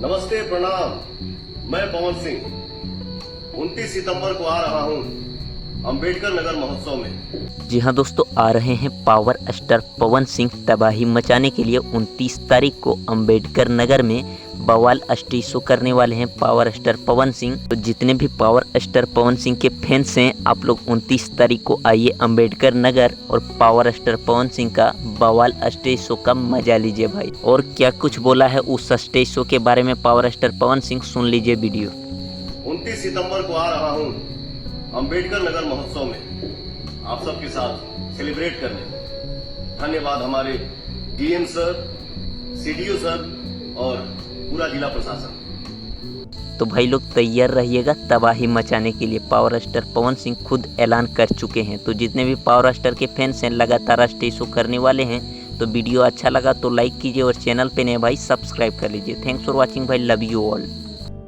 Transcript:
नमस्ते प्रणाम। मैं पवन सिंह 29 सितंबर को आ रहा हूँ अंबेडकर नगर महोत्सव में। जी हाँ दोस्तों, आ रहे हैं पावर स्टार पवन सिंह तबाही मचाने के लिए 29 तारीख को अंबेडकर नगर में बवाल स्टेज शो करने वाले हैं पावर स्टार पवन सिंह। तो जितने भी पावर स्टार पवन सिंह के फैंस हैं, आप लोग 29 तारीख को आइए अंबेडकर नगर और पावर स्टार पवन सिंह का बवाल स्टेज शो का मजा लीजिए भाई। और क्या कुछ बोला है उस स्टेज शो के बारे में पावर स्टार पवन सिंह, सुन लीजिए वीडियो। 29 सितंबर को आ रहा हूँ अंबेडकर नगर महोत्सव में आप सबके साथ सेलिब्रेट करने। धन्यवाद हमारे डीएम सर, सीडीओ सर और पूरा जिला प्रशासन। तो भाई लोग तैयार रहिएगा तबाही मचाने के लिए। पावर स्टार पवन सिंह खुद ऐलान कर चुके हैं। तो जितने भी पावर स्टार के फैंस हैं लगातार स्टेज शो करने वाले हैं। तो वीडियो अच्छा लगा तो लाइक कीजिए और चैनल पे नए भाई सब्सक्राइब कर लीजिए। थैंक्स फॉर वॉचिंग भाई, लव यू ऑल।